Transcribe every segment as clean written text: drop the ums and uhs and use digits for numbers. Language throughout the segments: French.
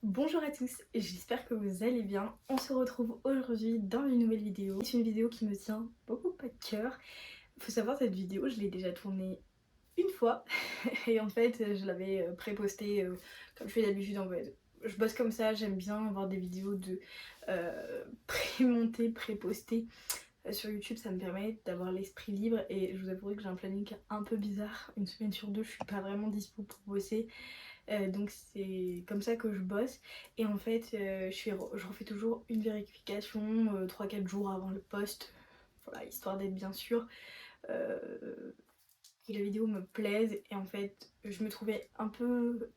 Bonjour à tous, j'espère que vous allez bien. On se retrouve aujourd'hui dans une nouvelle vidéo. C'est une vidéo qui me tient beaucoup à cœur. Faut savoir, cette vidéo, je l'ai déjà tournée une fois et en fait je l'avais pré-postée comme je fais d'habitude en fait. Je bosse comme ça, j'aime bien avoir des vidéos de pré-montées, pré-postées sur YouTube. Ça me permet d'avoir l'esprit libre et je vous avouerai que j'ai un planning un peu bizarre. Une semaine sur deux je suis pas vraiment dispo pour bosser. Donc c'est comme ça que je bosse et en fait je refais toujours une vérification 3-4 jours avant le post, voilà, histoire d'être bien sûr que la vidéo me plaise. Et en fait je me trouvais un peu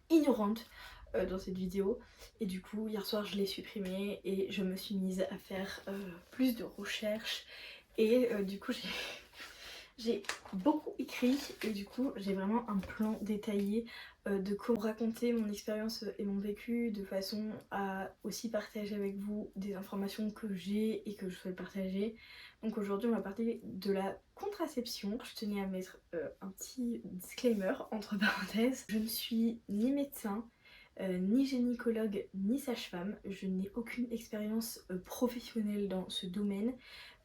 ignorante dans cette vidéo et du coup hier soir je l'ai supprimée et je me suis mise à faire plus de recherches et du coup j'ai beaucoup écrit et du coup j'ai vraiment un plan détaillé de comment raconter mon expérience et mon vécu de façon à aussi partager avec vous des informations que j'ai et que je souhaite partager. Donc aujourd'hui on va parler de la contraception. Je tenais à mettre un petit disclaimer entre parenthèses. Je ne suis ni médecin, ni gynécologue, ni sage-femme. Je n'ai aucune expérience professionnelle dans ce domaine.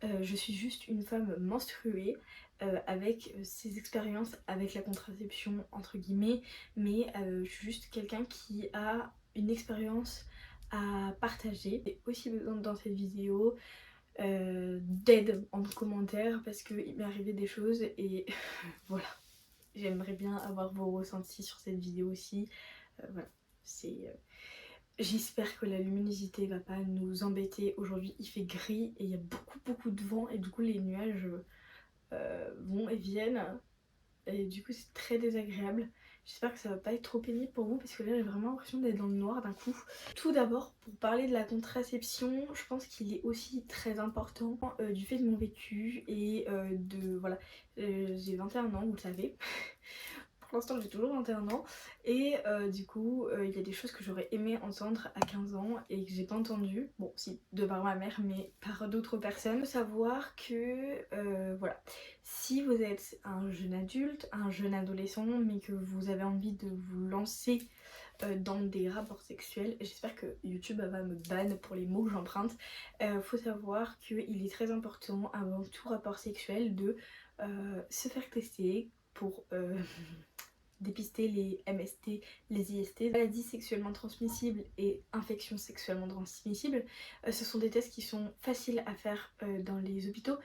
Je suis juste une femme menstruée avec ses expériences avec la contraception entre guillemets, mais je suis juste quelqu'un qui a une expérience à partager. J'ai aussi besoin dans cette vidéo d'aide en commentaire parce qu'il m'est arrivé des choses et voilà. J'aimerais bien avoir vos ressentis sur cette vidéo aussi. Voilà, c'est... J'espère que la luminosité va pas nous embêter. Aujourd'hui il fait gris et il y a beaucoup de vent et du coup les nuages vont et viennent et du coup c'est très désagréable. J'espère que ça va pas être trop pénible pour vous parce que là j'ai vraiment l'impression d'être dans le noir d'un coup. Tout d'abord, pour parler de la contraception, je pense qu'il est aussi très important du fait de mon vécu et de... Voilà, j'ai 21 ans, vous le savez. Pour l'instant j'ai toujours 21 ans et du coup il y a des choses que j'aurais aimé entendre à 15 ans et que j'ai pas entendu. Bon si, de par ma mère mais par d'autres personnes. Il faut savoir que voilà, si vous êtes un jeune adulte, un jeune adolescent mais que vous avez envie de vous lancer dans des rapports sexuels, j'espère que YouTube va me ban pour les mots que j'emprunte. Faut savoir qu'il est très important avant tout rapport sexuel de se faire tester pour dépister les MST, les IST, maladies sexuellement transmissibles et infections sexuellement transmissibles. Ce sont des tests qui sont faciles à faire dans les hôpitaux.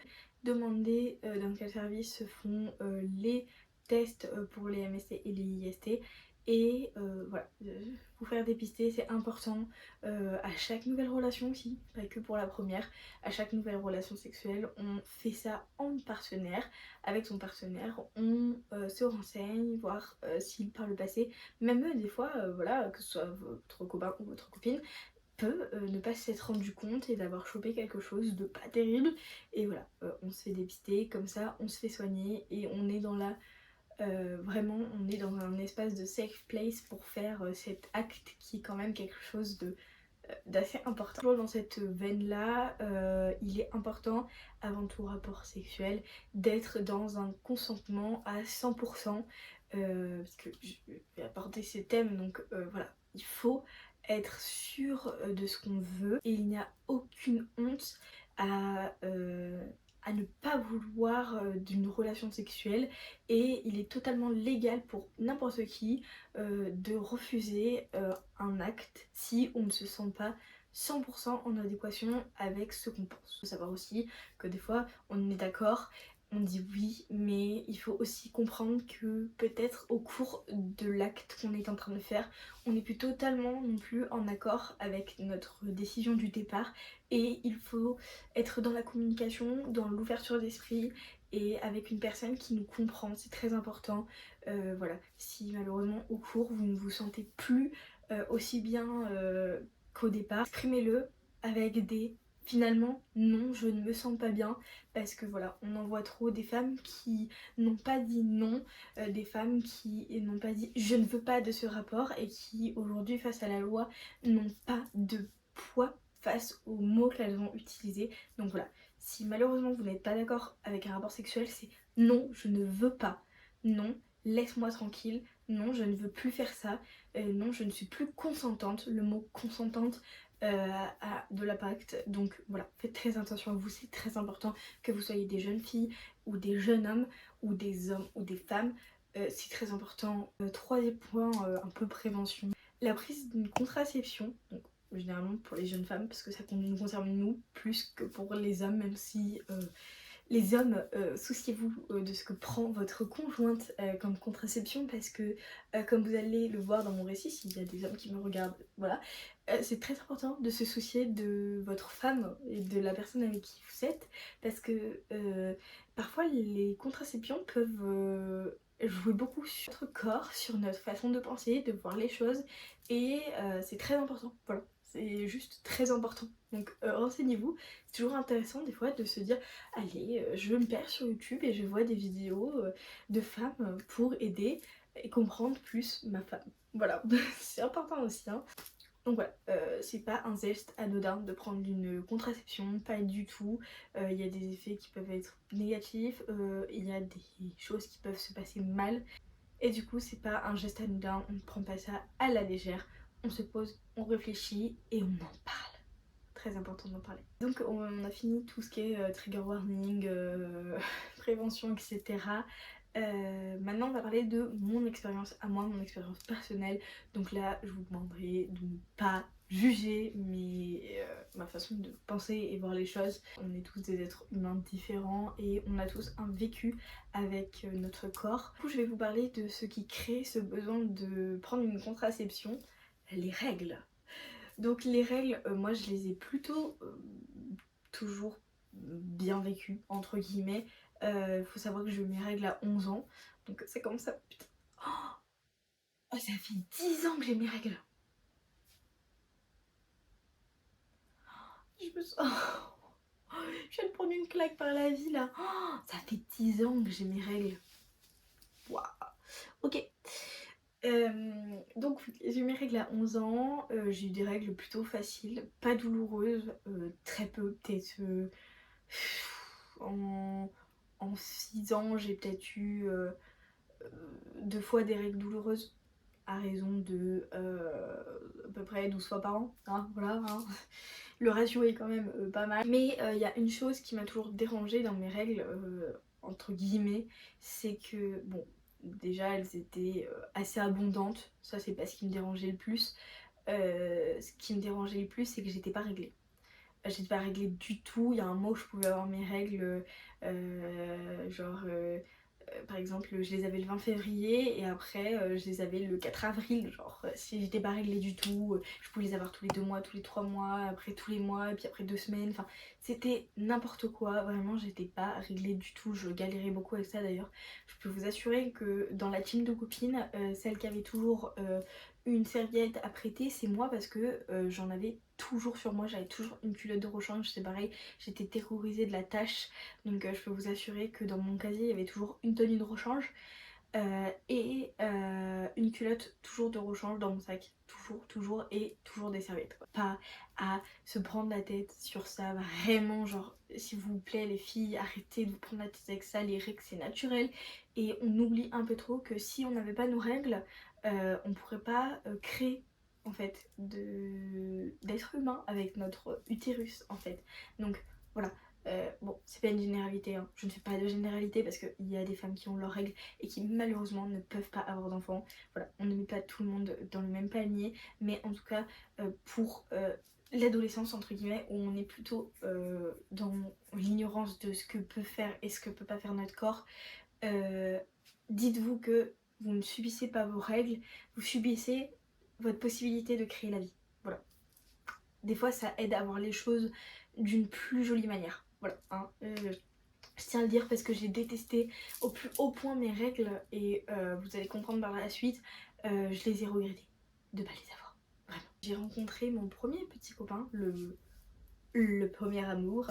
Demandez dans quel service se font les tests pour les MST et les IST. Et voilà, vous faire dépister c'est important à chaque nouvelle relation aussi, pas que pour la première. À chaque nouvelle relation sexuelle, on fait ça en partenaire. Avec son partenaire, on se renseigne, voir s'il par le passé, même des fois, voilà, que ce soit votre copain ou votre copine, peut ne pas s'être rendu compte et d'avoir chopé quelque chose de pas terrible. Et voilà, on se fait dépister, comme ça on se fait soigner et on est dans la... vraiment, on est dans un espace de safe place pour faire cet acte qui est quand même quelque chose de d'assez important. Toujours dans cette veine là, il est important avant tout rapport sexuel d'être dans un consentement à 100% parce que je vais aborder ces thèmes donc voilà, il faut être sûr de ce qu'on veut et il n'y a aucune honte à, à ne pas vouloir d'une relation sexuelle et il est totalement légal pour n'importe qui de refuser un acte si on ne se sent pas 100% en adéquation avec ce qu'on pense. Il faut savoir aussi que des fois on est d'accord, on dit oui, mais il faut aussi comprendre que peut-être au cours de l'acte qu'on est en train de faire, on n'est plus totalement non plus en accord avec notre décision du départ et il faut être dans la communication, dans l'ouverture d'esprit et avec une personne qui nous comprend, c'est très important. Voilà, si malheureusement au cours vous ne vous sentez plus aussi bien qu'au départ, exprimez-le avec des finalement non je ne me sens pas bien, parce que voilà, on en voit trop des femmes qui n'ont pas dit non, des femmes qui n'ont pas dit je ne veux pas de ce rapport et qui aujourd'hui face à la loi n'ont pas de poids face aux mots qu'elles ont utilisés. Donc voilà, si malheureusement vous n'êtes pas d'accord avec un rapport sexuel, c'est non je ne veux pas, non laisse-moi tranquille, non je ne veux plus faire ça, non, je ne suis plus consentante, le mot consentante a de l'impact. Donc voilà, faites très attention à vous, c'est très important que vous soyez des jeunes filles ou des jeunes hommes ou des hommes ou des femmes. C'est très important. Troisième point, un peu prévention. La prise d'une contraception, donc généralement pour les jeunes femmes, parce que ça nous concerne nous plus que pour les hommes, même si les hommes, souciez-vous de ce que prend votre conjointe comme contraception, parce que comme vous allez le voir dans mon récit, s'il y a des hommes qui me regardent, voilà, c'est très important de se soucier de votre femme et de la personne avec qui vous êtes, parce que parfois les contraceptions peuvent jouer beaucoup sur notre corps, sur notre façon de penser, de voir les choses, et c'est très important, voilà. C'est juste très important. Donc renseignez-vous. C'est toujours intéressant des fois de se dire allez, je me perds sur YouTube et je vois des vidéos de femmes pour aider et comprendre plus ma femme. Voilà, c'est important aussi. Hein. Donc voilà, c'est pas un geste anodin de prendre une contraception, pas du tout. Il y a des effets qui peuvent être négatifs, il y a des choses qui peuvent se passer mal. Et du coup, c'est pas un geste anodin, on ne prend pas ça à la légère. On se pose, on réfléchit et on en parle. Très important d'en parler. Donc on a fini tout ce qui est trigger warning, prévention, etc. Maintenant on va parler de mon expérience à moi, mon expérience personnelle. Donc là je vous demanderai de ne pas juger ma façon de penser et voir les choses. On est tous des êtres humains différents et on a tous un vécu avec notre corps. Du coup je vais vous parler de ce qui crée ce besoin de prendre une contraception, les règles. Donc les règles, moi je les ai plutôt toujours bien vécues, entre guillemets. Faut savoir que j'ai eu mes règles à 11 ans, donc c'est comme ça. Putain. Oh, ça fait 10 ans que j'ai mes règles. Je me sens... je viens de prendre une claque par la vie là. Oh, ça fait 10 ans que j'ai mes règles. Waouh. Ok. Donc j'ai eu mes règles à 11 ans, j'ai eu des règles plutôt faciles, pas douloureuses, très peu, peut-être en 6 ans j'ai peut-être eu 2 fois des règles douloureuses à raison de à peu près 12 fois par an, hein, voilà, hein. Le ratio est quand même pas mal. Mais il y a une chose qui m'a toujours dérangée dans mes règles, entre guillemets, c'est que, bon, déjà elles étaient assez abondantes, ça c'est pas ce qui me dérangeait le plus. Ce qui me dérangeait le plus, c'est que j'étais pas réglée. J'étais pas réglée du tout. Il y a un mois où je pouvais avoir mes règles, par exemple, je les avais le 20 février et après je les avais le 4 avril. Genre, si j'étais pas réglée du tout, je pouvais les avoir tous les 2 mois, tous les 3 mois, après tous les mois, et puis après 2 semaines. Enfin, c'était n'importe quoi. Vraiment, j'étais pas réglée du tout. Je galérais beaucoup avec ça d'ailleurs. Je peux vous assurer que dans la team de copines, celle qui avait toujours une serviette à prêter, c'est moi parce que j'en avais toujours sur moi. J'avais toujours une culotte de rechange, c'est pareil. J'étais terrorisée de la tâche. Donc je peux vous assurer que dans mon casier il y avait toujours une tenue de rechange et une culotte toujours de rechange dans mon sac. Toujours et toujours des serviettes quoi. Pas à se prendre la tête sur ça, vraiment genre s'il vous plaît les filles arrêtez de vous prendre la tête avec ça, les règles c'est naturel et on oublie un peu trop que si on n'avait pas nos règles on pourrait pas créer en fait d'être humain avec notre utérus en fait. Donc voilà. Bon, c'est pas une généralité, hein. Je ne fais pas de généralité parce qu'il y a des femmes qui ont leurs règles et qui malheureusement ne peuvent pas avoir d'enfants. Voilà, on ne met pas tout le monde dans le même panier, mais en tout cas pour l'adolescence entre guillemets où on est plutôt dans l'ignorance de ce que peut faire et ce que peut pas faire notre corps, dites-vous que vous ne subissez pas vos règles, vous subissez votre possibilité de créer la vie. Voilà. Des fois ça aide à voir les choses d'une plus jolie manière. Voilà, hein. Je tiens à le dire parce que j'ai détesté au plus haut point mes règles et vous allez comprendre par la suite, je les ai regrettées de pas les avoir. Vraiment. J'ai rencontré mon premier petit copain, le premier amour,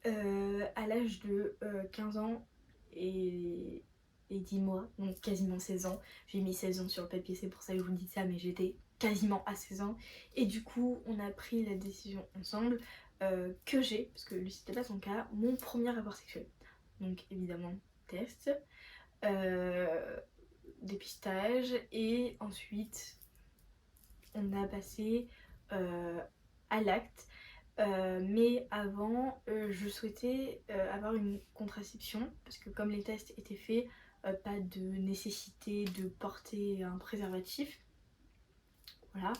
à l'âge de 15 ans et 10 mois, donc quasiment 16 ans. J'ai mis 16 ans sur le papier, c'est pour ça que je vous dis ça, mais j'étais quasiment à 16 ans. Et du coup, on a pris la décision ensemble que j'ai, parce que lui c'était pas son cas, mon premier rapport sexuel. Donc évidemment, test, dépistage et ensuite on a passé à l'acte. Mais avant, je souhaitais avoir une contraception parce que comme les tests étaient faits, pas de nécessité de porter un préservatif. Voilà.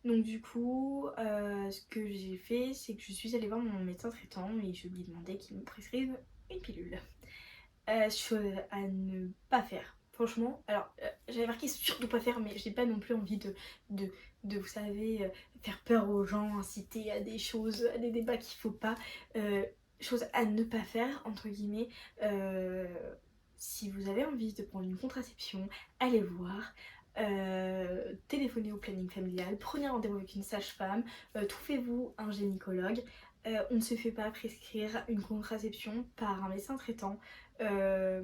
Donc du coup, ce que j'ai fait, c'est que je suis allée voir mon médecin traitant et je lui ai demandé qu'il me prescrive une pilule. Chose à ne pas faire. Franchement, alors j'avais marqué surtout pas faire, mais j'ai pas non plus envie de vous savez, faire peur aux gens, inciter à des choses, à des débats qu'il faut pas. Chose à ne pas faire, entre guillemets. Si vous avez envie de prendre une contraception, allez voir. Téléphonez au planning familial, prenez rendez-vous avec une sage-femme, trouvez-vous un gynécologue. On ne se fait pas prescrire une contraception par un médecin traitant. Euh,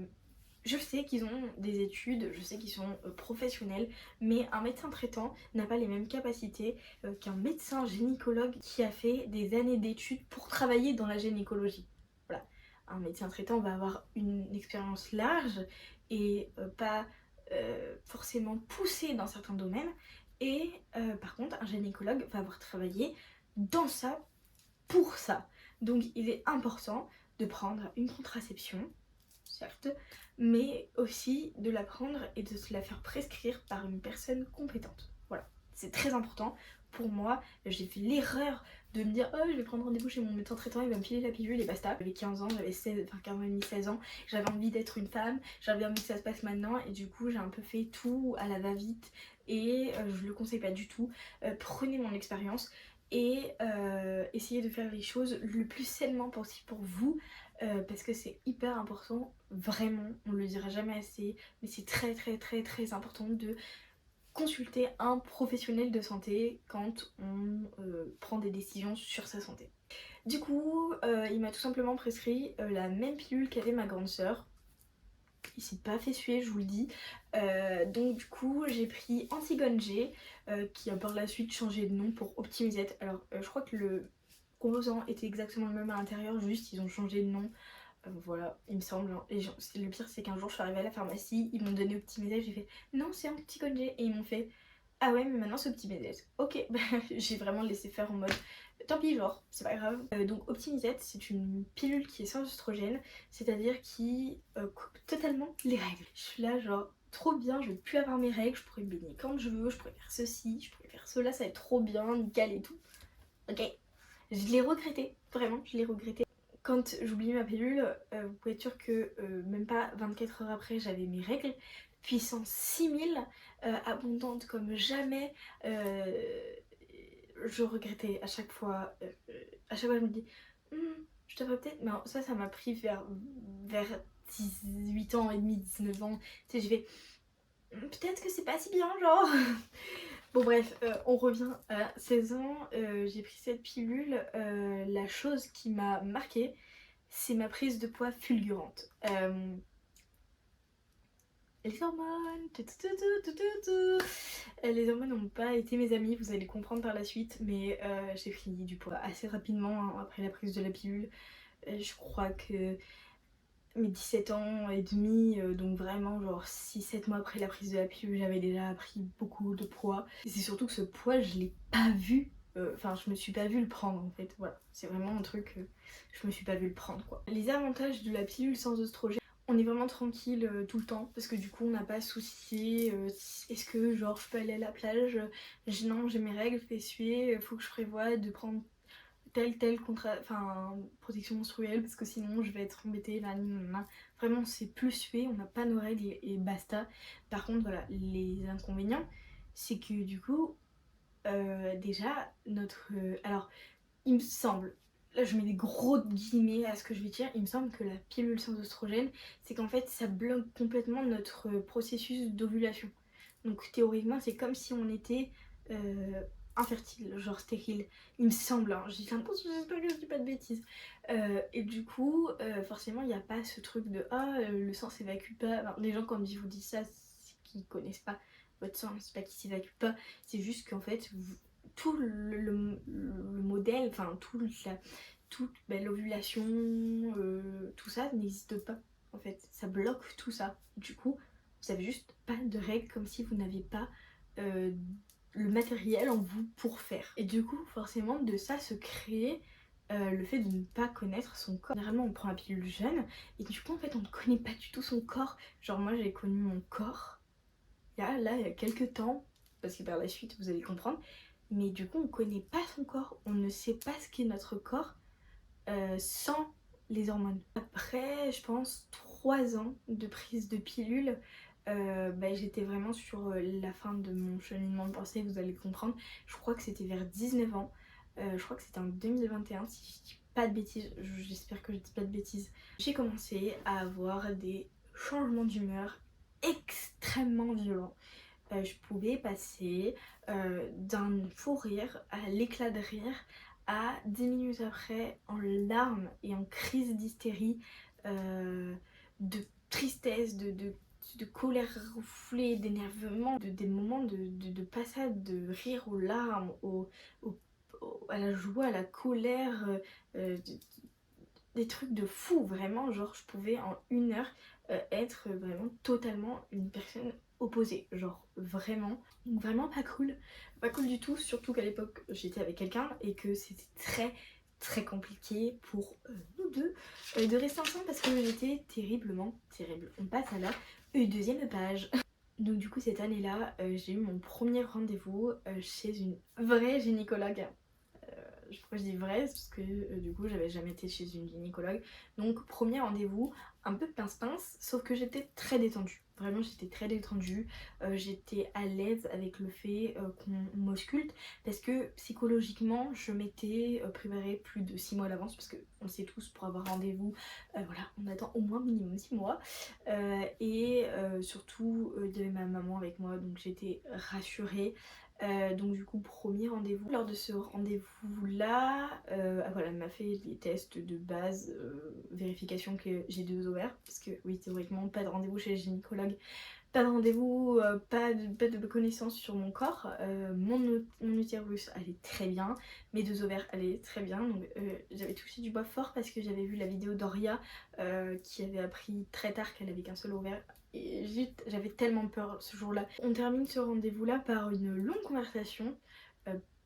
je sais qu'ils ont des études, je sais qu'ils sont professionnels, mais un médecin traitant n'a pas les mêmes capacités qu'un médecin gynécologue qui a fait des années d'études pour travailler dans la gynécologie. Voilà. Un médecin traitant va avoir une expérience large et pas forcément poussée dans certains domaines. Et par contre, un gynécologue va avoir travaillé dans ça, pour ça. Donc il est important de prendre une contraception, certes, mais aussi de la prendre et de se la faire prescrire par une personne compétente. Voilà, c'est très important. Pour moi, j'ai fait l'erreur de me dire oh je vais prendre rendez-vous chez mon médecin traitant, il va me filer la pilule et basta. J'avais 15 ans, j'avais 16, enfin 15 ans et demi, 16 ans, j'avais envie d'être une femme, j'avais envie que ça se passe maintenant et du coup j'ai un peu fait tout à la va-vite et je le conseille pas du tout. Prenez mon expérience et essayez de faire les choses le plus sainement possible pour vous. Parce que c'est hyper important, vraiment, on le dira jamais assez, mais c'est très très très très important de consulter un professionnel de santé quand on prend des décisions sur sa santé. Du coup, il m'a tout simplement prescrit la même pilule qu'avait ma grande sœur. Il s'est pas fait suer, je vous le dis. Donc du coup, j'ai pris Antigone G, qui a par la suite changé de nom pour Optimizette. Alors, je crois que le composant était exactement le même à l'intérieur, juste ils ont changé de nom. Voilà, il me semble. Et le pire, c'est qu'un jour, je suis arrivée à la pharmacie, ils m'ont donné Optimizette, j'ai fait non, c'est Antigone G. Et ils m'ont fait ah ouais, mais maintenant c'est Optimizette. Ok, bah, j'ai vraiment laissé faire en mode tant pis, genre, c'est pas grave. Donc Optimizette, c'est une pilule qui est sans oestrogène, c'est-à-dire qui coupe totalement les règles. Je suis là, genre, trop bien, je vais plus avoir mes règles, je pourrais me baigner quand je veux, je pourrais faire ceci, je pourrais faire cela, ça va être trop bien, nickel et tout. Ok, je l'ai regretté, vraiment, je l'ai regretté. Quand j'oubliais ma pilule, vous pouvez être sûr que même pas 24 heures après, j'avais mes règles, puissance 6000, abondante comme jamais. Je regrettais à chaque fois. À chaque fois, je me dis, je devrais peut-être. Mais ça m'a pris vers 18 ans et demi, 19 ans. Tu sais, je vais. Peut-être que c'est pas si bien, genre. Bon, bref, on revient à 16 ans. J'ai pris cette pilule. La chose qui m'a marquée, c'est ma prise de poids fulgurante. Les hormones, les hormones n'ont pas été mes amies, vous allez comprendre par la suite, mais j'ai pris du poids assez rapidement hein, après la prise de la pilule. Je crois que mes 17 ans et demi, donc vraiment genre 6-7 mois après la prise de la pilule, j'avais déjà pris beaucoup de poids. Et c'est surtout que ce poids, je l'ai pas vu, enfin je me suis pas vu le prendre en fait, voilà. C'est vraiment un truc, je me suis pas vu le prendre quoi. Les avantages de la pilule sans oestrogène, on est vraiment tranquille tout le temps parce que du coup on n'a pas à se soucier est-ce que genre je peux aller à la plage, non j'ai mes règles, je fais suer, faut que je prévoie de prendre telle protection menstruelle parce que sinon je vais être embêtée là, vraiment c'est plus sué, on n'a pas nos règles et basta. Par contre voilà, les inconvénients c'est que du coup déjà notre alors il me semble, là je mets des gros guillemets à ce que je vais dire, il me semble que la pilule sans oestrogène, c'est qu'en fait ça bloque complètement notre processus d'ovulation. Donc théoriquement c'est comme si on était infertile, genre stérile. Il me semble, hein, j'ai l'impression, j'espère que je dis pas de bêtises. Et du coup, forcément il n'y a pas ce truc de ah le sang s'évacue pas. Enfin, les gens quand ils vous disent ça, c'est qu'ils connaissent pas votre sang, c'est pas qu'il s'évacue pas, c'est juste qu'en fait tout le modèle, enfin toute l'ovulation, tout ça n'existe pas en fait, ça bloque tout ça. Du coup, vous avez juste pas de règles comme si vous n'avez pas le matériel en vous pour faire. Et du coup forcément de ça se crée le fait de ne pas connaître son corps. Généralement on prend la pilule jeune et du coup en fait on ne connaît pas du tout son corps. Genre moi j'ai connu mon corps il y a quelques temps, parce que par la suite vous allez comprendre, mais du coup on connaît pas son corps, on ne sait pas ce qu'est notre corps sans les hormones. Après je pense 3 ans de prise de pilule, j'étais vraiment sur la fin de mon cheminement de pensée, vous allez comprendre. Je crois que c'était vers 19 ans, je crois que c'était en 2021 si je dis pas de bêtises, j'espère que je dis pas de bêtises. J'ai commencé à avoir des changements d'humeur extrêmement violents. Je pouvais passer d'un fou rire à l'éclat de rire à 10 minutes après en larmes et en crise d'hystérie, de tristesse, de colère refoulée, d'énervement, des moments de passage de rire aux larmes, à la joie, à la colère, des trucs de fou vraiment. Genre je pouvais en 1 heure être vraiment totalement une personne opposée, genre vraiment pas cool du tout, surtout qu'à l'époque j'étais avec quelqu'un et que c'était très compliqué pour nous deux de rester ensemble parce que j'étais terriblement terrible. On passe à la deuxième page. Donc du coup cette année là j'ai eu mon premier rendez-vous chez une vraie gynécologue. Pourquoi je dis vrai, c'est parce que du coup j'avais jamais été chez une gynécologue. Donc premier rendez-vous, un peu pince-pince, sauf que j'étais très détendue. Vraiment j'étais très détendue, j'étais à l'aise avec le fait qu'on m'ausculte parce que psychologiquement je m'étais préparée plus de 6 mois à l'avance parce qu'on le sait tous, pour avoir rendez-vous, voilà, on attend au moins minimum 6 mois. Surtout il y avait ma maman avec moi donc j'étais rassurée. Donc du coup premier rendez-vous. Lors de ce rendez-vous là, voilà, elle m'a fait les tests de base, vérification que j'ai 2 ovaires, parce que oui théoriquement pas de rendez-vous chez le gynécologue, pas de rendez-vous, pas de connaissances sur mon corps. Mon utérus allait très bien, mes 2 ovaires allaient très bien, donc j'avais touché du bois fort parce que j'avais vu la vidéo d'Oria qui avait appris très tard qu'elle avait qu'un seul ovaire. Et j'avais tellement peur ce jour-là. On termine ce rendez-vous-là par une longue conversation.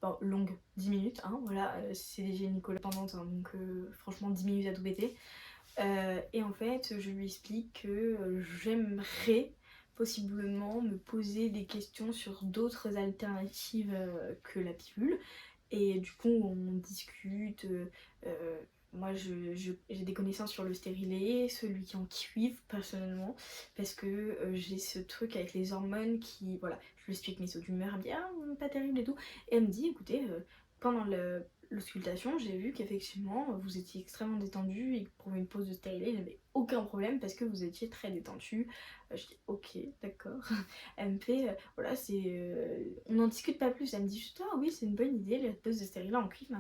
Bon, longue, 10 minutes, hein, voilà, c'est des gynécologues pendantes, hein, donc franchement 10 minutes à tout péter. Et en fait, je lui explique que j'aimerais possiblement me poser des questions sur d'autres alternatives que la pilule. Et du coup, on discute. Moi, j'ai des connaissances sur le stérilet, celui qui est en cuivre personnellement, parce que j'ai ce truc avec les hormones qui, voilà, je lui explique mes sauts d'humeur, elle me dit ah pas terrible et tout, et elle me dit écoutez, pendant l'auscultation, j'ai vu qu'effectivement vous étiez extrêmement détendu et que pour une pause de stérilet, il n'y avait aucun problème parce que vous étiez très détendu. Je dis ok, d'accord. Elle me fait voilà, on n'en discute pas plus. Elle me dit juste ah oui, c'est une bonne idée, la pause de stérilet en cuivre,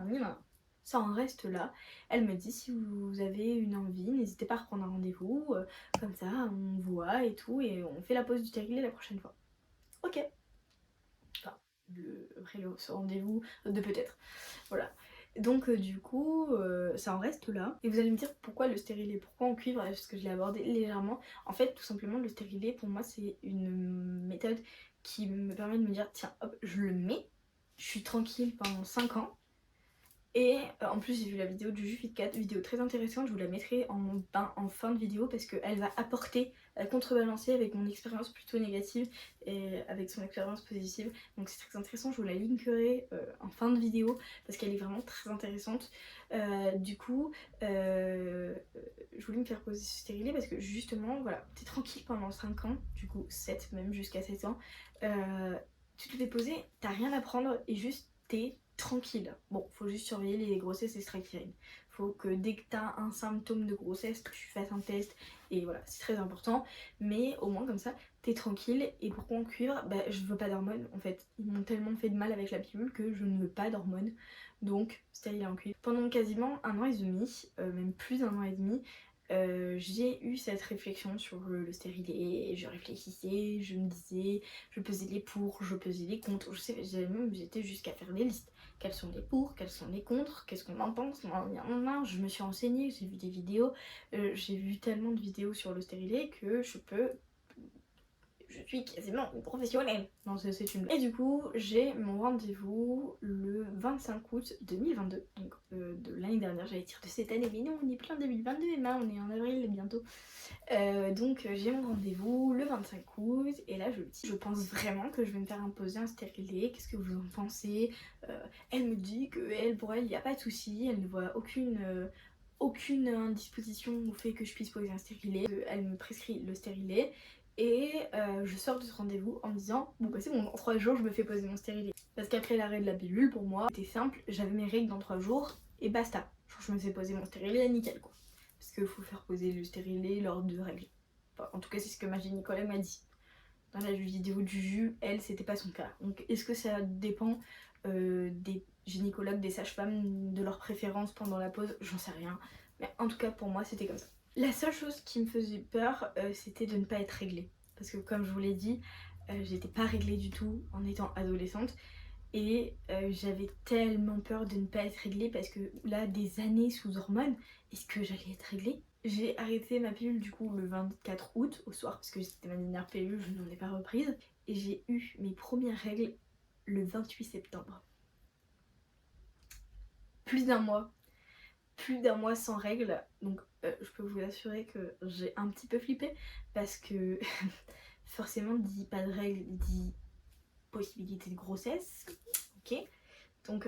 ça en reste là. Elle me dit si vous avez une envie, n'hésitez pas à reprendre un rendez-vous, comme ça on voit et tout, et on fait la pause du stérilet la prochaine fois. Ok. Enfin, après ce rendez-vous de peut-être. Voilà. Donc du coup, ça en reste là. Et vous allez me dire pourquoi le stérilet, pourquoi en cuivre, parce que je l'ai abordé légèrement. En fait, tout simplement, le stérilet, pour moi, c'est une méthode qui me permet de me dire, tiens, hop, je le mets, je suis tranquille pendant 5 ans. Et en plus j'ai vu la vidéo du Jufit 4, vidéo très intéressante, je vous la mettrai en fin de vidéo parce qu'elle va apporter, contrebalancer avec mon expérience plutôt négative et avec son expérience positive. Donc c'est très intéressant, je vous la linkerai en fin de vidéo parce qu'elle est vraiment très intéressante. Du coup, je voulais me faire poser ce stérilet parce que justement, voilà, t'es tranquille pendant 5 ans, du coup 7, même jusqu'à 7 ans. Tu te fais poser, t'as rien à prendre et juste t'es tranquille. Bon, faut juste surveiller les grossesses extra-utérines. Faut que dès que t'as un symptôme de grossesse, que tu fasses un test, et voilà, c'est très important. Mais au moins comme ça, t'es tranquille. Et pourquoi en cuivre? Bah, je veux pas d'hormones en fait. Ils m'ont tellement fait de mal avec la pilule que je ne veux pas d'hormones. Donc, stérilet en cuivre. Pendant quasiment 1 an et demi, même plus d'1 an et demi, j'ai eu cette réflexion sur le stérilet. Je réfléchissais, je me disais, je pesais les pour, je pesais les contre. Je sais, j'étais jusqu'à faire des listes. Quels sont les pour, quels sont les contre, qu'est-ce qu'on en pense, je me suis renseignée, j'ai vu des vidéos, j'ai vu tellement de vidéos sur le stérilet que je je suis quasiment une professionnelle. Non, c'est une blague. Et du coup, j'ai mon rendez-vous le 25 août 2022, donc de l'année dernière, j'allais dire de cette année, mais non, on est plein 2022, Emma, on est en avril bientôt. Donc j'ai mon rendez-vous le 25 août et là je dis, je pense vraiment que je vais me faire imposer un stérilet, qu'est-ce que vous en pensez? Elle me dit que elle, pour elle il n'y a pas de souci, elle ne voit aucune indisposition au fait que je puisse poser un stérilet. Elle me prescrit le stérilet et je sors de ce rendez-vous en me disant bon bah c'est bon, dans 3 jours je me fais poser mon stérilet. Parce qu'après l'arrêt de la pilule, pour moi c'était simple, j'avais mes règles dans 3 jours et basta. Genre, je me fais poser mon stérilet nickel quoi. Parce qu'il faut faire poser le stérilet lors de règles. Enfin, en tout cas c'est ce que ma gynécologue m'a dit. Dans la vidéo du jus, elle c'était pas son cas. Donc est-ce que ça dépend des gynécologues, des sages-femmes, de leur préférence pendant la pause? J'en sais rien. Mais en tout cas pour moi c'était comme ça. La seule chose qui me faisait peur c'était de ne pas être réglée. Parce que comme je vous l'ai dit, j'étais pas réglée du tout en étant adolescente. Et j'avais tellement peur de ne pas être réglée parce que là, des années sous hormones, est-ce que j'allais être réglée? J'ai arrêté ma pilule du coup le 24 août au soir parce que c'était ma dernière pilule, je n'en ai pas reprise. Et j'ai eu mes premières règles le 28 septembre. Plus d'un mois. Plus d'un mois sans règles. Donc je peux vous assurer que j'ai un petit peu flippé parce que forcément dit pas de règles, dit possibilité de grossesse. Ok. Donc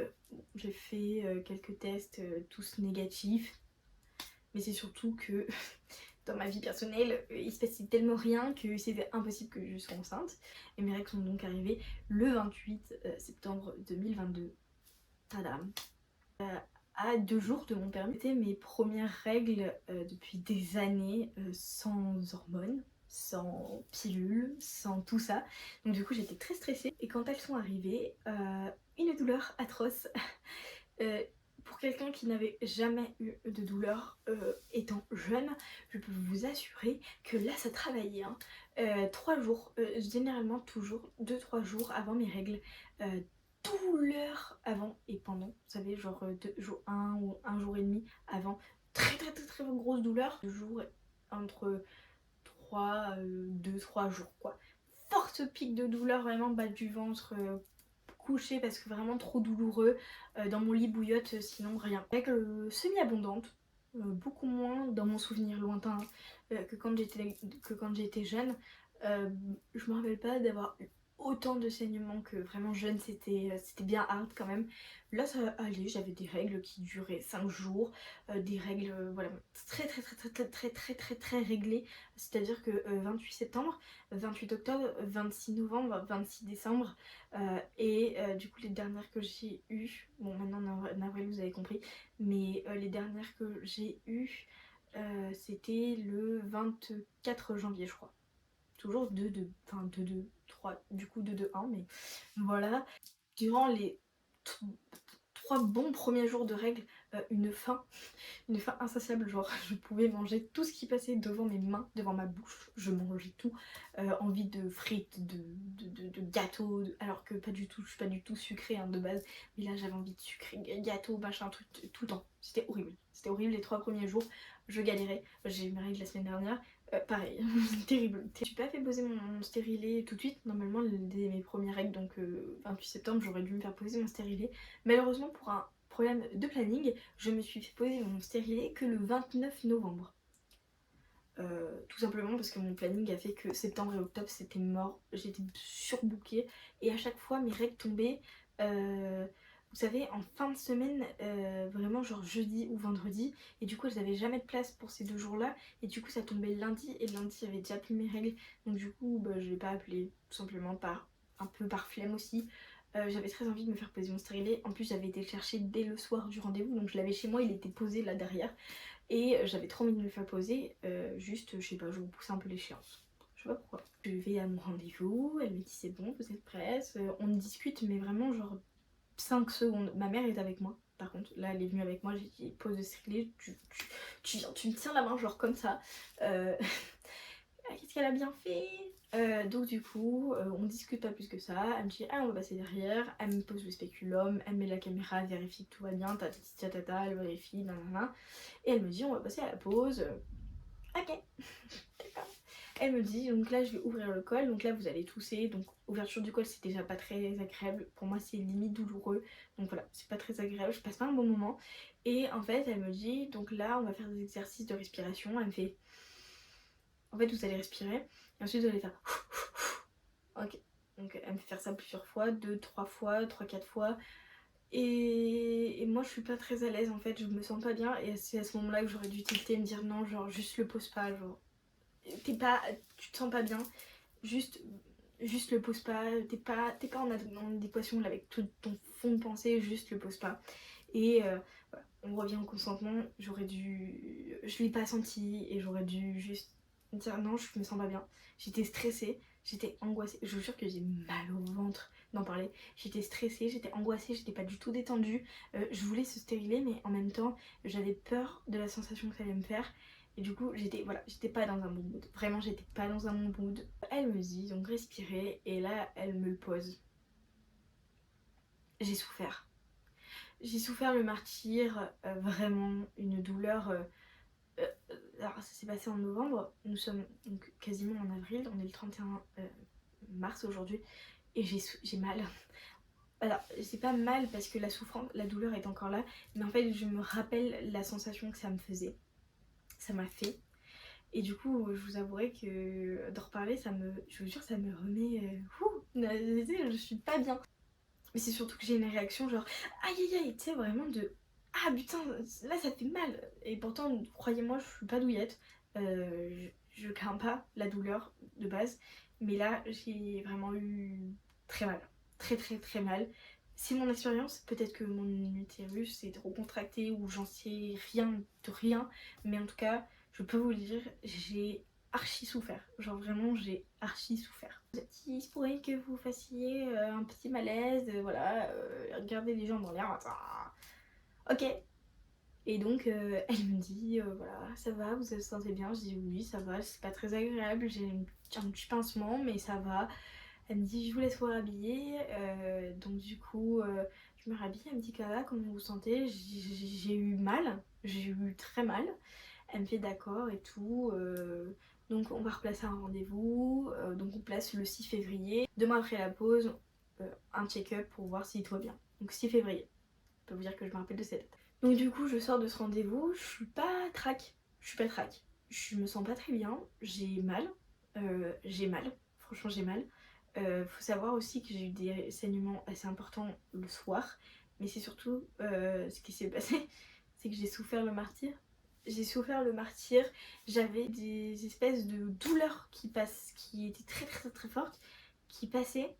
j'ai fait quelques tests, tous négatifs. Mais c'est surtout que dans ma vie personnelle, il se passait tellement rien que c'était impossible que je sois enceinte. Et mes règles sont donc arrivées le 28 septembre 2022. Tadam. À 2 jours de mon permis. C'était mes premières règles depuis des années sans hormones, sans pilule, sans tout ça. Donc du coup j'étais très stressée. Et quand elles sont arrivées, une douleur atroce. Pour quelqu'un qui n'avait jamais eu de douleur étant jeune, je peux vous assurer que là ça travaillait. 3 jours, généralement toujours 2-3 jours avant mes règles. Douleur avant et pendant, vous savez, genre 1 ou 1 jour et demi avant. Très grosse douleur. 2 jours entre 2-3 jours quoi. Forte pic de douleur vraiment bas du ventre. Coucher parce que vraiment trop douloureux, dans mon lit bouillotte sinon rien. Règles semi-abondantes, beaucoup moins dans mon souvenir lointain que quand j'étais jeune. Je me rappelle pas d'avoir eu autant de saignements que vraiment jeune, c'était bien hard quand même. Là ça allait, j'avais des règles qui duraient 5 jours, des règles voilà très réglées, c'est-à-dire que 28 septembre, 28 octobre, 26 novembre, 26 décembre et du coup les dernières que j'ai eues, bon maintenant en avril vous avez compris, mais les dernières que j'ai eues c'était le 24 janvier je crois. Toujours 3, du coup 2-2-1, mais voilà. Durant les 3 bons premiers jours de règles, une faim insatiable, genre je pouvais manger tout ce qui passait devant mes mains, devant ma bouche, je mangeais tout, envie de frites, de gâteaux, alors que pas du tout, je suis pas du tout sucrée de base, mais là j'avais envie de sucré, gâteau, machin, truc, tout le temps, c'était horrible les 3 premiers jours, je galérais, j'ai eu mes règles la semaine dernière, pareil, terrible. Je suis pas fait poser mon stérilet tout de suite, normalement dès mes premières règles, donc 28 septembre j'aurais dû me faire poser mon stérilet, malheureusement pour un problème de planning, je me suis fait poser mon stérilet que le 29 novembre. Tout simplement parce que mon planning a fait que septembre et octobre c'était mort, j'étais surbookée et à chaque fois mes règles tombaient, vous savez, en fin de semaine, vraiment genre jeudi ou vendredi, et du coup j'avais jamais de place pour ces 2 jours là, et du coup ça tombait lundi, et lundi j'avais déjà plus mes règles, donc du coup bah, je l'ai pas appelé, tout simplement un peu par flemme aussi. J'avais très envie de me faire poser mon stérilet, en plus j'avais été le chercher dès le soir du rendez-vous, donc je l'avais chez moi, il était posé là derrière, et j'avais trop envie de me le faire poser, juste je sais pas, je vous pousse un peu l'échéance. Je sais pas pourquoi. Je vais à mon rendez-vous, elle me dit c'est bon, vous êtes prête, on discute mais vraiment genre 5 secondes. Ma mère est avec moi par contre, là elle est venue avec moi, j'ai dit pose le stérilet, tu viens, tu me tiens la main genre comme ça. Qu'est-ce qu'elle a bien fait? Donc du coup, on discute pas plus que ça, elle me dit ah on va passer derrière, elle me pose le spéculum, elle met la caméra, elle vérifie que tout va bien, tata, elle vérifie, nanana, et elle me dit on va passer à la pause. Ok, d'accord. Elle me dit, donc là je vais ouvrir le col, donc là vous allez tousser, donc ouverture du col c'est déjà pas très agréable, pour moi c'est limite douloureux, donc voilà, c'est pas très agréable, je passe pas un bon moment. Et en fait elle me dit, donc là on va faire des exercices de respiration, elle me fait, en fait vous allez respirer, et ensuite vous allez faire ok, donc elle me fait faire ça plusieurs fois, 2, 3 fois, 3, 4 fois. Et moi je suis pas très à l'aise en fait, je me sens pas bien et c'est à ce moment là que j'aurais dû tilter et me dire non, genre juste le pose pas, genre tu te sens pas bien, juste, juste le pose pas, t'es pas en adéquation avec tout ton fond de pensée, juste le pose pas. Et voilà, on revient au consentement, je l'ai pas senti et j'aurais dû juste dire non, je me sens pas bien. J'étais stressée, j'étais angoissée, je vous jure que j'ai mal au ventre d'en parler. J'étais stressée, j'étais angoissée, j'étais pas du tout détendue. Je voulais se stériler mais en même temps j'avais peur de la sensation que ça allait me faire. Et du coup j'étais pas dans un bon mood. Vraiment j'étais pas dans un bon mood. Elle me dit donc respirer et là elle me le pose. J'ai souffert. J'ai souffert le martyre, vraiment une douleur. Alors ça s'est passé en novembre, nous sommes donc quasiment en avril, on est le 31 mars aujourd'hui et j'ai mal. Alors c'est pas mal parce que la souffrance, la douleur est encore là, mais en fait je me rappelle la sensation que ça me faisait, ça m'a fait. Et du coup je vous avouerai que d'en reparler, je vous jure ça me remet... je suis pas bien. Mais c'est surtout que j'ai une réaction genre aïe aïe aïe, tu sais, vraiment de ah putain, là ça fait mal. Et pourtant, croyez-moi, je suis pas douillette. Je crains pas la douleur de base. Mais là, j'ai vraiment eu très mal. Très très très mal. C'est mon expérience. Peut-être que mon utérus est trop contracté ou j'en sais rien de rien. Mais en tout cas, je peux vous le dire, j'ai archi souffert. Genre vraiment, j'ai archi souffert. Il se pourrait que vous fassiez un petit malaise, voilà, regardez les jambes en l'air, ok. Et donc elle me dit, voilà, ça va, vous vous sentez bien? Je dis oui, ça va, c'est pas très agréable, j'ai un petit pincement, mais ça va. Elle me dit, je vous laisse vous rhabiller, donc du coup, je me rhabille, elle me dit, Kala, comment vous vous sentez? J'ai eu mal, j'ai eu très mal. Elle me fait d'accord et tout. Donc on va replacer un rendez-vous. Donc on place le 6 février. Demain après la pause, un check-up pour voir si tout va bien. Donc 6 février. Je peux vous dire que je me rappelle de cette date. Donc du coup je sors de ce rendez-vous. Je suis pas trac. Je suis pas trac. Je me sens pas très bien. J'ai mal. J'ai mal. Franchement j'ai mal. Faut savoir aussi que j'ai eu des saignements assez importants le soir. Mais c'est surtout ce qui s'est passé. C'est que j'ai souffert le martyre. J'ai souffert le martyre, j'avais des espèces de douleurs qui étaient très très très très fortes, qui passaient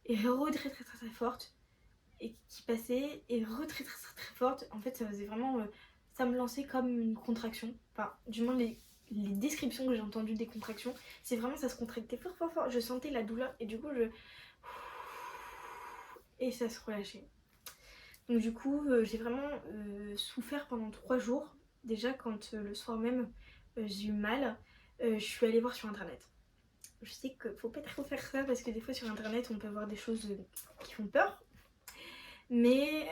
et très très très très fortes, et qui passaient et très très très très fortes. En fait ça faisait vraiment, ça me lançait comme une contraction, enfin du moins les descriptions que j'ai entendues des contractions, c'est vraiment ça se contractait fort fort fort, je sentais la douleur et du coup et ça se relâchait. Donc du coup j'ai vraiment souffert pendant 3 jours. Déjà quand le soir même j'ai eu mal, je suis allée voir sur internet. Je sais qu'il faut pas trop faire ça parce que des fois sur internet on peut voir des choses qui font peur. Mais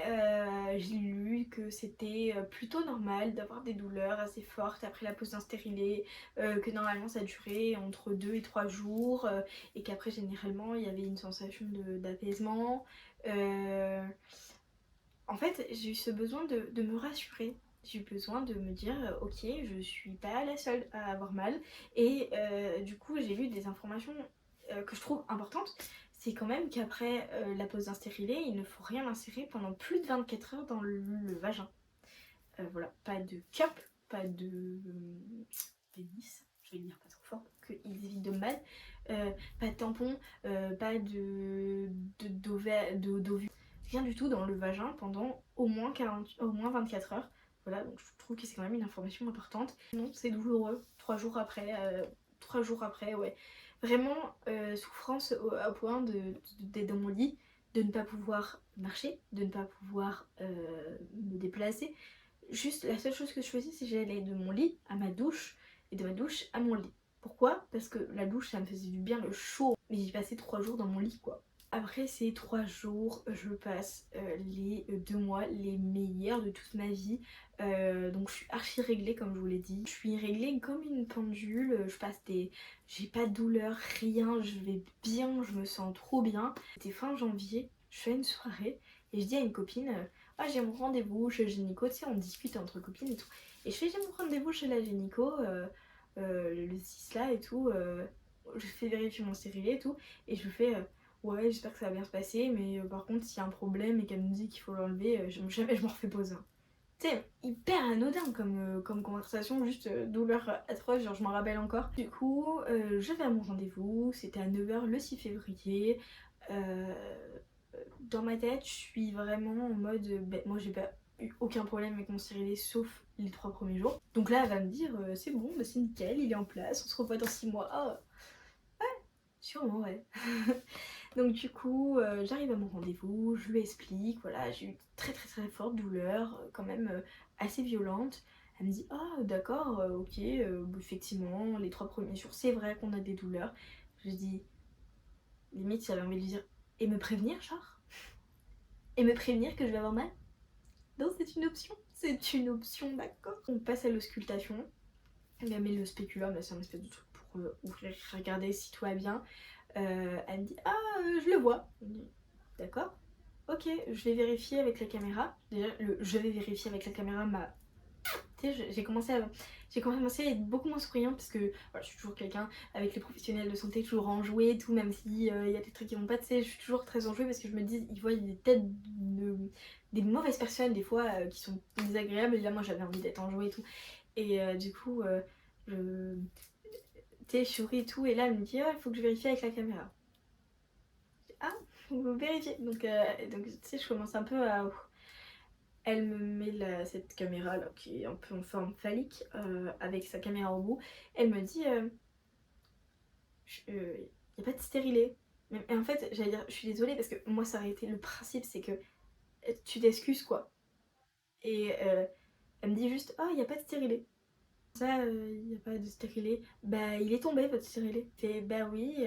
j'ai lu que c'était plutôt normal d'avoir des douleurs assez fortes après la pose d'un stérilet, que normalement ça durait entre 2 et 3 jours, et qu'après généralement il y avait une sensation d'apaisement. En fait, j'ai eu ce besoin de me rassurer. J'ai eu besoin de me dire, ok, je suis pas la seule à avoir mal. Et du coup, j'ai lu des informations que je trouve importantes. C'est quand même qu'après la pose d'un stérilet, il ne faut rien insérer pendant plus de 24 heures dans le vagin. Voilà, pas de cup, pas de pénis, je vais le dire pas trop fort, qu'ils évitent de mal. Pas de tampon, pas d'ovule, rien du tout dans le vagin pendant au moins 24 heures. Voilà, donc je trouve que c'est quand même une information importante. Non, c'est douloureux, 3 jours après, 3 jours après, ouais. Vraiment, souffrance au point d'être dans mon lit, de ne pas pouvoir marcher, de ne pas pouvoir me déplacer. Juste, la seule chose que je faisais, c'est que j'allais de mon lit à ma douche, et de ma douche à mon lit. Pourquoi? Parce que la douche, ça me faisait du bien, le chaud. Mais j'ai passé 3 jours dans mon lit, quoi. Après ces 3 jours, je passe les 2 mois les meilleurs de toute ma vie. Donc je suis archi réglée comme je vous l'ai dit. Je suis réglée comme une pendule, je passe des... J'ai pas de douleur, rien, je vais bien, je me sens trop bien. C'était fin janvier, je fais une soirée et je dis à une copine ah j'ai mon rendez-vous chez le gynéco, tu sais on discute entre copines et tout. Et je fais j'ai mon rendez-vous chez la gynéco, le 6 là et tout, je fais vérifier mon stérilet et tout. Et je lui fais ouais j'espère que ça va bien se passer mais par contre s'il y a un problème et qu'elle me dit qu'il faut l'enlever, jamais je m'en refais poser. Tu sais, hyper anodin comme conversation, juste douleur atroce, genre je m'en rappelle encore. Du coup, je vais à mon rendez-vous, c'était à 9 h le 6 février. Euh, Dans ma tête, je suis vraiment en mode, moi j'ai pas eu aucun problème avec mon stérilet sauf les 3 premiers jours. Donc là, elle va me dire, c'est bon, bah, c'est nickel, il est en place, on se revoit dans 6 mois. Ah, sûrement, ouais. Donc du coup, j'arrive à mon rendez-vous, je lui explique, voilà, j'ai eu très forte douleur, quand même assez violente. Elle me dit, ah d'accord, ok, effectivement, les 3 premiers jours, c'est vrai qu'on a des douleurs. Je dis, limite, j'avais envie de lui dire, et me prévenir, genre? Et me prévenir que je vais avoir mal? Non, c'est une option, d'accord. On passe à l'auscultation. Elle met le spéculum, là c'est un espèce de truc pour ouvrir, regarder si tout va bien. Elle me dit ah je le vois. D'accord. Ok, je vais vérifier avec la caméra. Déjà le je vais vérifier avec la caméra m'a... Tu sais j'ai commencé à être beaucoup moins souriante parce que voilà, je suis toujours quelqu'un avec les professionnels de santé toujours enjouée et tout, même si y a des trucs qui vont pas, tu sais, je suis toujours très enjouée parce que je me dis ils voient des têtes des mauvaises personnes des fois qui sont désagréables et là moi j'avais envie d'être enjouée et tout. Et du coup je... Tu sais, je souris et tout et là elle me dit ah il faut que je vérifie avec la caméra. Ah, vous vérifiez. Donc tu sais, je commence un peu à... Elle me met cette caméra là qui est un peu en forme phallique avec sa caméra au bout. Elle me dit y a pas de stérilet. Et en fait, j'allais dire, je suis désolée parce que moi ça aurait été le principe, c'est que tu t'excuses quoi. Et elle me dit juste, oh, y a pas de stérilet. Ça, y a pas de stérilet. Bah, il est tombé votre stérilet. Fait, bah oui,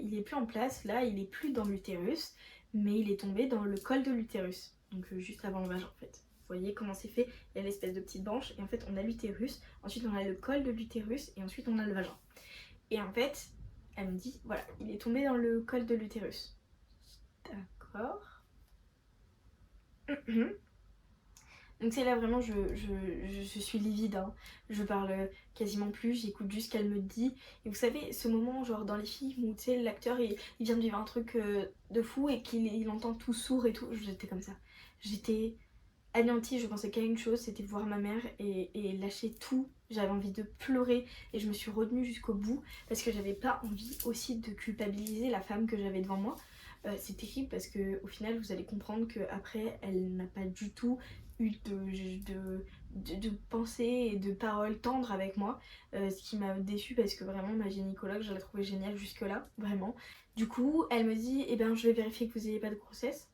il est plus en place là, il est plus dans l'utérus, mais il est tombé dans le col de l'utérus. Donc, juste avant le vagin en fait. Vous voyez comment c'est fait? Il y a l'espèce de petite branche, et en fait, on a l'utérus, ensuite, on a le col de l'utérus, et ensuite, on a le vagin. Et en fait, elle me dit, voilà, il est tombé dans le col de l'utérus. D'accord. Donc c'est là vraiment je suis livide, hein. Je parle quasiment plus, j'écoute juste ce qu'elle me dit. Et vous savez, ce moment genre dans les films où tu sais l'acteur il vient de vivre un truc de fou et qu'il entend tout sourd et tout, j'étais comme ça. J'étais anéantie, je pensais qu'à une chose, c'était voir ma mère et lâcher tout. J'avais envie de pleurer et je me suis retenue jusqu'au bout parce que j'avais pas envie aussi de culpabiliser la femme que j'avais devant moi. C'est terrible parce que au final vous allez comprendre qu'après elle n'a pas du tout eu de pensée et de paroles tendres avec moi, ce qui m'a déçue parce que vraiment ma gynécologue je la trouvais géniale jusque là, vraiment. Du coup elle me dit eh ben je vais vérifier que vous n'ayez pas de grossesse.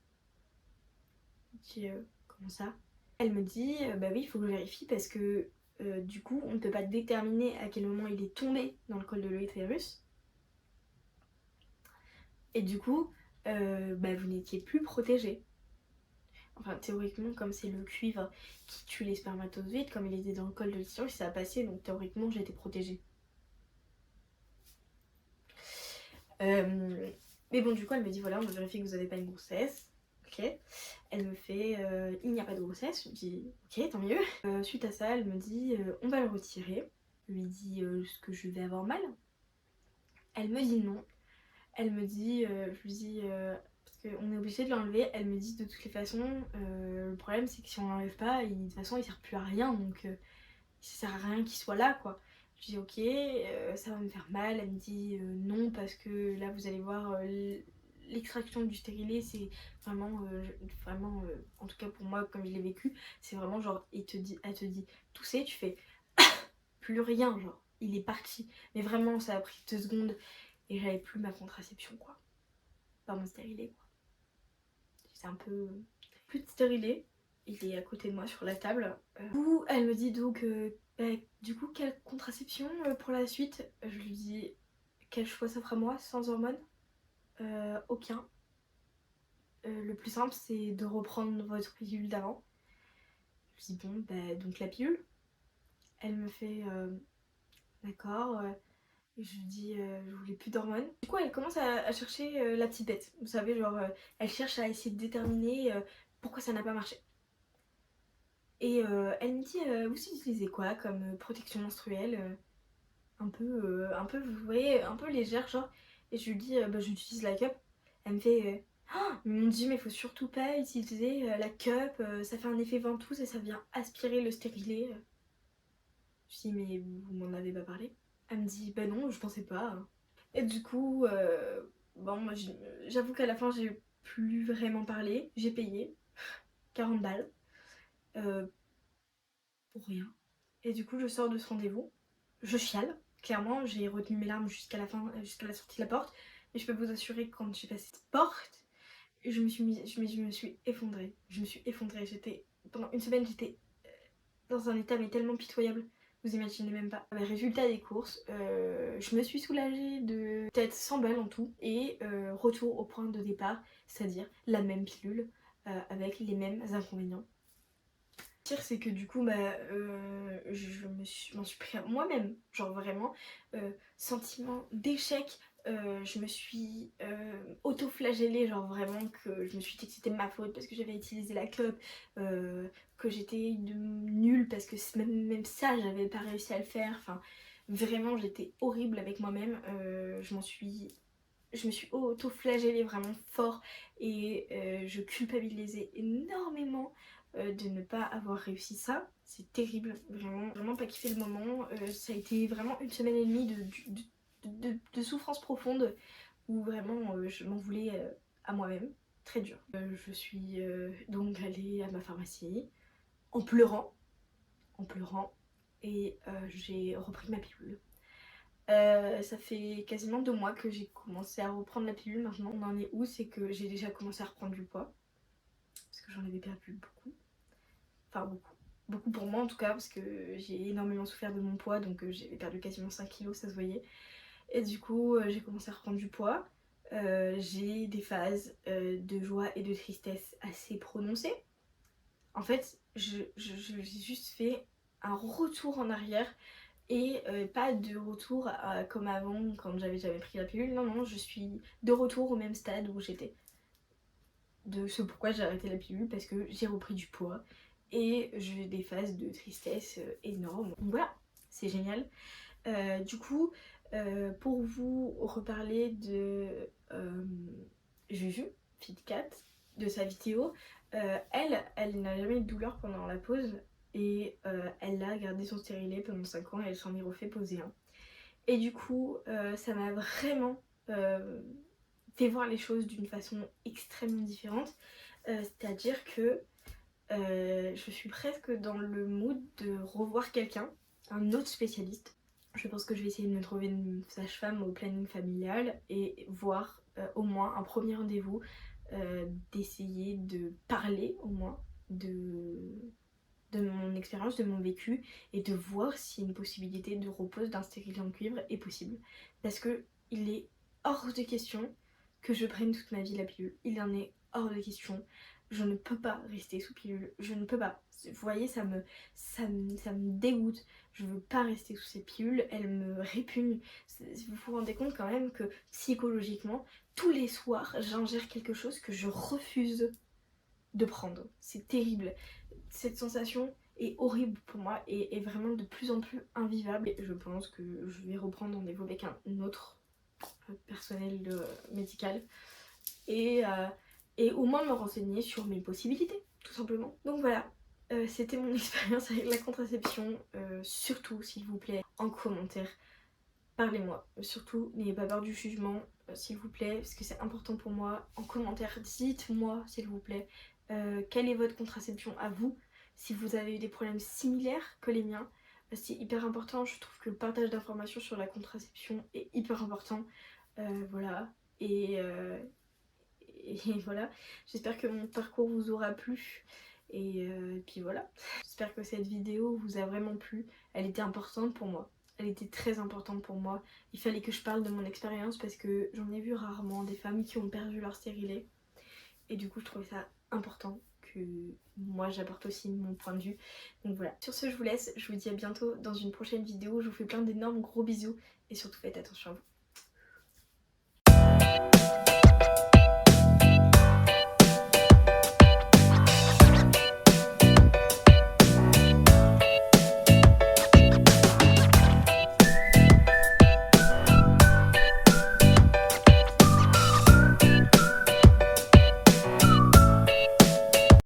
Je dis comment ça? Elle me dit bah oui il faut que je vérifie parce que du coup on ne peut pas déterminer à quel moment il est tombé dans le col de l'utérus et du coup bah vous n'étiez plus protégé. Enfin théoriquement comme c'est le cuivre qui tue les spermatozoïdes, comme il était dans le col de l'utérus ça a passé donc théoriquement j'ai été protégée. Mais bon du coup elle me dit voilà on va vérifier que vous n'avez pas une grossesse. Ok. Elle me fait il n'y a pas de grossesse. Je lui dis ok tant mieux. Suite à ça elle me dit on va le retirer. Je lui dis est-ce que je vais avoir mal? Elle me dit non. Elle me dit, je lui dis parce qu'on est obligé de l'enlever. Elle me dit de toutes les façons le problème c'est que si on l'enlève pas de toute façon il sert plus à rien donc ça sert à rien qu'il soit là quoi. Je dis ok ça va me faire mal. Elle me dit non parce que là vous allez voir l'extraction du stérilet c'est vraiment en tout cas pour moi comme je l'ai vécu c'est vraiment genre elle te dit tousser tu fais plus rien genre il est parti mais vraiment ça a pris 2 secondes et j'avais plus ma contraception quoi, pas mon stérilet quoi. C'est un peu plus de stérilet, il est à côté de moi sur la table. Du coup elle me dit donc bah, du coup quelle contraception pour la suite? Je lui dis quel choix ça fera moi sans hormones? Aucun. le plus simple c'est de reprendre votre pilule d'avant. Je dis bon bah donc la pilule. Elle me fait d'accord. Et je lui dis je voulais plus d'hormones. Du coup elle commence à chercher la petite bête. Vous savez genre elle cherche à essayer de déterminer pourquoi ça n'a pas marché. Et elle me dit vous utilisez quoi comme protection menstruelle un peu, vous voyez, un peu légère genre. Et je lui dis bah j'utilise la cup. Elle me fait oh, mon dieu mais faut surtout pas utiliser la cup, ça fait un effet ventouse et ça vient aspirer le stérilet. Je dis mais vous m'en avez pas parlé? Elle me dit bah non je pensais pas. Et du coup bon moi j'avoue qu'à la fin j'ai plus vraiment parlé. J'ai payé 40 balles euh, pour rien. Et du coup je sors de ce rendez-vous. Je chiale. Clairement j'ai retenu mes larmes jusqu'à la fin, jusqu'à la sortie de la porte. Et je peux vous assurer que quand j'ai passé cette porte, je me suis effondrée. Je me suis effondrée. Pendant une semaine j'étais dans un état mais tellement pitoyable. Vous imaginez même pas. Résultat des courses, je me suis soulagée de peut-être 100 balles en tout. Et retour au point de départ, c'est-à-dire la même pilule avec les mêmes inconvénients. Le pire c'est que du coup m'en suis pris à moi-même. Genre vraiment, sentiment d'échec. Je me suis auto-flagellée, genre vraiment que je me suis dit que c'était ma faute parce que j'avais utilisé la clope, que j'étais nulle parce que même ça j'avais pas réussi à le faire. Enfin vraiment j'étais horrible avec moi-même. Je me suis auto-flagellée vraiment fort et je culpabilisais énormément de ne pas avoir réussi ça. C'est terrible, vraiment, vraiment pas kiffé le moment. Ça a été vraiment une semaine et demie de souffrance profonde où vraiment je m'en voulais à moi-même. Très dur. Je suis donc allée à ma pharmacie en pleurant et j'ai repris ma pilule. Ça fait quasiment 2 mois que j'ai commencé à reprendre la pilule. Maintenant on en est où? C'est que j'ai déjà commencé à reprendre du poids parce que j'en avais perdu beaucoup, enfin beaucoup pour moi en tout cas parce que j'ai énormément souffert de mon poids, donc j'avais perdu quasiment 5 kilos, ça se voyait. Et du coup j'ai commencé à reprendre du poids. J'ai des phases de joie et de tristesse assez prononcées. En fait j'ai juste fait un retour en arrière et pas de retour comme avant quand j'avais pris la pilule. Non non, je suis de retour au même stade où j'étais. De ce pourquoi j'ai arrêté la pilule, parce que j'ai repris du poids et j'ai des phases de tristesse énormes. Donc voilà, c'est génial. Du coup pour vous reparler de Juju FitCat, de sa vidéo, elle n'a jamais eu de douleur pendant la pause et elle a gardé son stérilet pendant 5 ans et elle s'en est refait poser un. Et du coup ça m'a vraiment fait voir les choses d'une façon extrêmement différente. C'est-à-dire que je suis presque dans le mood de revoir quelqu'un, un autre spécialiste. Je pense que je vais essayer de me trouver une sage-femme au planning familial et voir au moins un premier rendez-vous, d'essayer de parler au moins de mon expérience, de mon vécu et de voir si une possibilité de repose d'un stérilet en cuivre est possible. Parce que il est hors de question que je prenne toute ma vie la pilule. Il en est hors de question. Je ne peux pas rester sous pilule. Je ne peux pas. Vous voyez, ça me dégoûte. Je veux pas rester sous ces pilules. Elles me répugnent. Vous vous rendez compte quand même que psychologiquement, tous les soirs, j'ingère quelque chose que je refuse de prendre. C'est terrible. Cette sensation est horrible pour moi et est vraiment de plus en plus invivable. Et je pense que je vais reprendre rendez-vous avec un autre personnel médical et au moins me renseigner sur mes possibilités, tout simplement. Donc voilà, c'était mon expérience avec la contraception. Surtout, s'il vous plaît, en commentaire, parlez-moi. Surtout, n'ayez pas peur du jugement, s'il vous plaît, parce que c'est important pour moi. En commentaire, dites-moi, s'il vous plaît, quelle est votre contraception à vous, si vous avez eu des problèmes similaires que les miens. C'est hyper important, je trouve que le partage d'informations sur la contraception est hyper important. Voilà, et voilà, j'espère que mon parcours vous aura plu. Et puis voilà, j'espère que cette vidéo vous a vraiment plu. Elle était importante pour moi. Elle était très importante pour moi. Il fallait que je parle de mon expérience parce que j'en ai vu rarement des femmes qui ont perdu leur stérilet. et du coup je trouvais ça important que moi j'apporte aussi mon point de vue. Donc voilà, sur ce je vous laisse, je vous dis à bientôt dans une prochaine vidéo, je vous fais plein d'énormes gros bisous et surtout faites attention à vous.